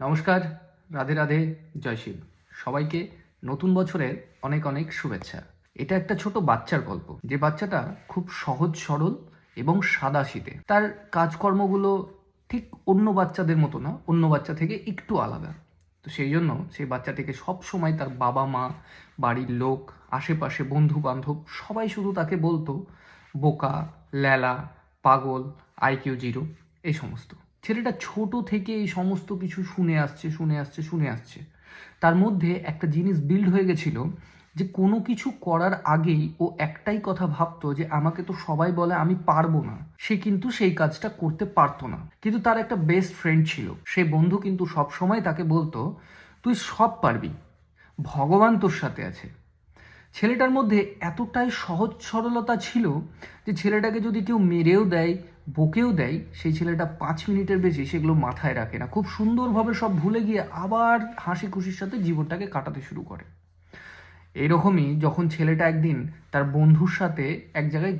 নমস্কার, রাধে রাধে, জয় শিব। সবাইকে নতুন বছরের অনেক অনেক শুভেচ্ছা। এটা একটা ছোট বাচ্চার গল্প, যে বাচ্চাটা খুব সহজ সরল এবং সাদাসিধে। তার কাজকর্মগুলো ঠিক অন্য বাচ্চাদের মতো না, অন্য বাচ্চা থেকে একটু আলাদা। তো সেই জন্য সেই বাচ্চাটিকে সব সময় তার বাবা মা, বাড়ির লোক, আশেপাশে বন্ধু বান্ধব সবাই শুধু তাকে বলতো বোকা, ল্যালা, পাগল, আইকিউ জিরো, এই সমস্ত। ছেলেটা ছোট থেকে এই সমস্ত কিছু শুনে আসছে। তার মধ্যে একটা জিনিস বিল্ড হয়ে গেছিল, যে কোনো কিছু করার আগেই ও একটাই কথা ভাবতো, যে আমাকে তো সবাই বলে আমি পারবো না। সে কিন্তু সেই কাজটা করতে পারতো না, কিন্তু তার একটা বেস্ট ফ্রেন্ড ছিল। সে বন্ধু কিন্তু সব সময় তাকে বলতো, তুই সব পারবি, ভগবান তোর সাথে আছে। ছেলেটার মধ্যে এতটাই সহজ সরলতা ছিল যে ছেলেটাকে যদি কেউ মেরেও দেয়, বকেও দেয়, সেই ছেলেটা 5 মিনিটের বেশি সেগুলো মাথায় রাখে না। খুব সুন্দরভাবে সব ভুলে গিয়ে আবার হাসি খুশির সাথে জীবনটাকে কাটাতে শুরু করে। এইরকমই যখন ছেলেটা একদিন তার বন্ধুর সাথে এক জায়গায়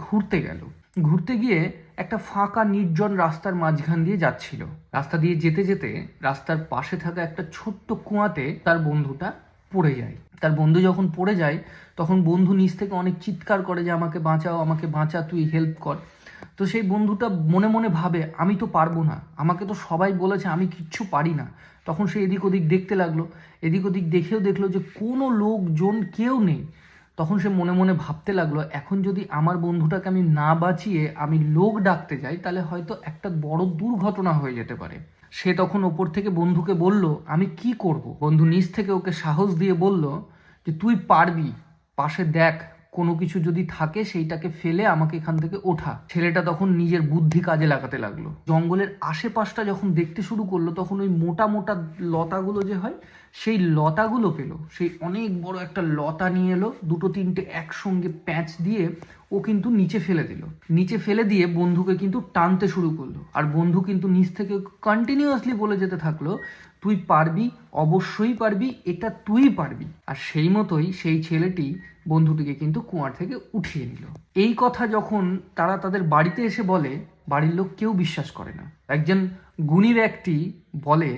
ঘুরতে গিয়ে একটা ফাঁকা নির্জন রাস্তার মাঝখান দিয়ে যাচ্ছিল। রাস্তা দিয়ে যেতে যেতে রাস্তার পাশে থাকা একটা ছোট্ট কুয়াতে তার বন্ধুটা পড়ে যায়। তার বন্ধু যখন পড়ে যায়, তখন বন্ধু নিচ থেকে অনেক চিৎকার করে যে আমাকে বাঁচাও, আমাকে বাঁচা, তুই হেল্প কর। তো সেই বন্ধুটা মনে মনে ভাবে, আমি তো পারবো না, আমাকে তো সবাই বলেছে আমি কিচ্ছু পারি না। তখন সে এদিক ওদিক দেখতে লাগলো। এদিক ওদিক দেখেও দেখলো যে কোনো লোকজন কেউ নেই। তখন সে মনে মনে ভাবতে লাগলো, এখন যদি আমার বন্ধুটাকে আমি না বাঁচিয়ে আমি লোক ডাকতে যাই, তাহলে হয়তো একটা বড় দুর্ঘটনা হয়ে যেতে পারে। সে তখন ওপর থেকে বন্ধুকে বলল, আমি কি করব? বন্ধু নিচ থেকে ওকে সাহস দিয়ে বলল যে তুই পারবি, পাশে দেখ, কোনো কিছু যদি থাকে সেইটাকে ফেলে আমাকে এখান থেকে ওঠা। ছেলেটা তখন নিজের বুদ্ধি কাজে লাগাতে লাগলো। জঙ্গলের আশেপাশটা যখন দেখতে শুরু করলো, তখন ওই মোটা মোটা লতাগুলো যে হয়, সেই লতাগুলো পেলো। সেই অনেক বড় একটা লতা নিয়ে এলো, দুটো তিনটে একসঙ্গে প্যাঁচ দিয়ে ও কিন্তু নিচে ফেলে দিয়ে বন্ধুকে কিন্তু টানতে শুরু করলো। আর বন্ধু কিন্তু নিচ থেকে কন্টিনিউয়াসলি বলে যেতে থাকলো, তুই পারবি, অবশ্যই পারবি, এটা তুই পারবি। আর সেই মতোই সেই ছেলেটি বন্ধুটিকে কিন্তু কুয়ার থেকে উঠিয়ে নিল। এই কথা যখন তারা তাদের বাড়িতে এসে বলে, বাড়ির লোক কেউ বিশ্বাস করে না। একজন গুণী ব্যক্তি বলে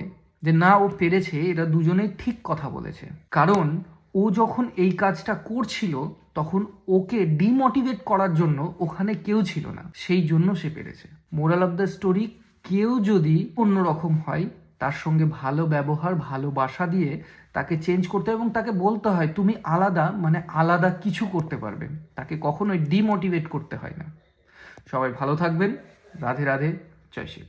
যে না, ও পেরেছে, এরা দুজনেই ঠিক কথা বলেছে। কারণ ও যখন এই কাজটা করছিল, তখন ওকে ডিমোটিভেট করার জন্য ওখানে কেউ ছিল না, সেই জন্য সে পেরেছে। মোরাল অফ দ্য স্টোরি, কেউ যদি অন্যরকম হয়, তার সঙ্গে ভালো ব্যবহার, ভালোবাসা দিয়ে তাকে চেঞ্জ করতে হয় এবং তাকে বলতে হয় তুমি আলাদা, মানে আলাদা কিছু করতে পারবেন। তাকে কখনোই ডিমোটিভেট করতে হয় না। সবাই ভালো থাকবেন। রাধে রাধে, জয় শিব।